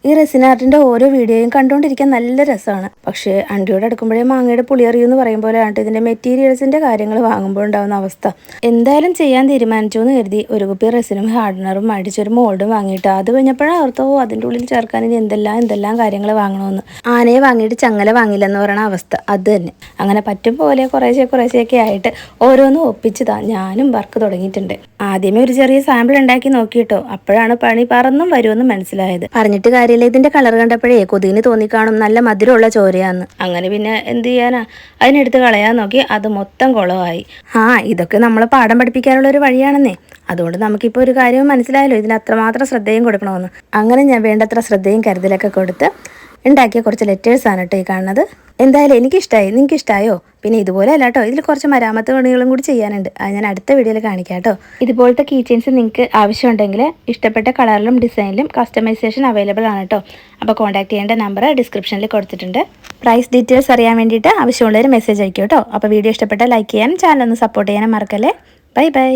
ഈ റെസിൻ ആർട്ടിൻ്റെ ഓരോ വീഡിയോയും കണ്ടുകൊണ്ടിരിക്കാൻ നല്ല രസമാണ്. പക്ഷേ അണ്ടിയോട് അടുക്കുമ്പോഴേ മാങ്ങയുടെ പുളി അറിയുമെന്ന് പറയും പോലെയാണ് ഇതിൻ്റെ മെറ്റീരിയൽസിൻ്റെ കാര്യങ്ങൾ വാങ്ങുമ്പോൾ ഉണ്ടാകുന്ന അവസ്ഥ. എന്തായാലും ചെയ്യാൻ തീരുമാനിച്ചു എന്ന് കരുതി ഒരു കുപ്പി റെസിനും ഹാർഡനറും അടിച്ചൊരു മോൾഡും വാങ്ങിയിട്ട് അത് കഴിഞ്ഞപ്പോഴാണ് ഓർത്തോ അതിൻ്റെ ഉള്ളിൽ ചേർക്കാൻ ഇനി എന്തെല്ലാം കാര്യങ്ങൾ വാങ്ങണമെന്ന്. ആനയെ വാങ്ങിയിട്ട് ചങ്ങല വാങ്ങില്ലെന്ന് പറയുന്ന അവസ്ഥ അത് തന്നെ. അങ്ങനെ പറ്റും പോലെ കുറേശ്ശെയൊക്കെ ആയിട്ട് ഓരോന്നും ഒപ്പിച്ചതാ ഞാനും വർക്ക് തുടങ്ങിയിട്ടുണ്ട്. ആദ്യമേ ഒരു ചെറിയ സാമ്പിൾ ഉണ്ടാക്കി നോക്കിയിട്ടോ, അപ്പോഴാണ് പണി പറന്നും വരുമെന്ന് മനസ്സിലായത്. പറഞ്ഞിട്ട് കാര്യമില്ല, ഇതിന്റെ കളർ കണ്ടപ്പോഴേ കൊതിന് തോന്നിക്കാണും നല്ല മധുരമുള്ള ചോരയാന്ന്. അങ്ങനെ പിന്നെ എന്ത് ചെയ്യാനാ, അതിനെടുത്ത് കളയാൻ നോക്കി അത് മൊത്തം കുളമായി. ഇതൊക്കെ നമ്മളെ പാഠം പഠിപ്പിക്കാനുള്ള ഒരു വഴിയാണെന്നേ. അതുകൊണ്ട് നമുക്കിപ്പോൾ ഒരു കാര്യവും മനസ്സിലായല്ലോ, ഇതിന് അത്രമാത്രം ശ്രദ്ധയും കൊടുക്കണമെന്ന്. അങ്ങനെ ഞാൻ വേണ്ടത്ര ശ്രദ്ധയും കരുതലൊക്കെ കൊടുത്ത് ഉണ്ടാക്കിയ കുറച്ച് ലെറ്റേഴ്സാണ് കേട്ടോ ഈ കാണുന്നത്. എന്തായാലും എനിക്കിഷ്ടമായി. നിങ്ങൾക്ക് ഇഷ്ടമായോ? പിന്നെ ഇതുപോലെ അല്ല കേട്ടോ, ഇതിൽ കുറച്ച് മരാമത്ത് പണികളും കൂടി ചെയ്യാനുണ്ട്. അത് ഞാൻ അടുത്ത വീഡിയോയിൽ കാണിക്കാം കേട്ടോ. ഇതുപോലത്തെ കീ ചെയിൻസ് നിങ്ങൾക്ക് ആവശ്യമുണ്ടെങ്കിൽ ഇഷ്ടപ്പെട്ട കളറിലും ഡിസൈനിലും കസ്റ്റമൈസേഷൻ അവൈലബിൾ ആണ് കേട്ടോ. അപ്പോൾ കോൺടാക്ട് ചെയ്യേണ്ട നമ്പർ ഡിസ്ക്രിപ്ഷനിൽ കൊടുത്തിട്ടുണ്ട്. പ്രൈസ് ഡീറ്റെയിൽസ് അറിയാൻ വേണ്ടിയിട്ട് ആവശ്യമുള്ളവർ മെസ്സേജ് അയക്കും കേട്ടോ. അപ്പോൾ വീഡിയോ ഇഷ്ടപ്പെട്ടാൽ ലൈക്ക് ചെയ്യാനും ചാനൽ ഒന്ന് സപ്പോർട്ട് ചെയ്യാനും മറക്കല്ലേ. ബൈ.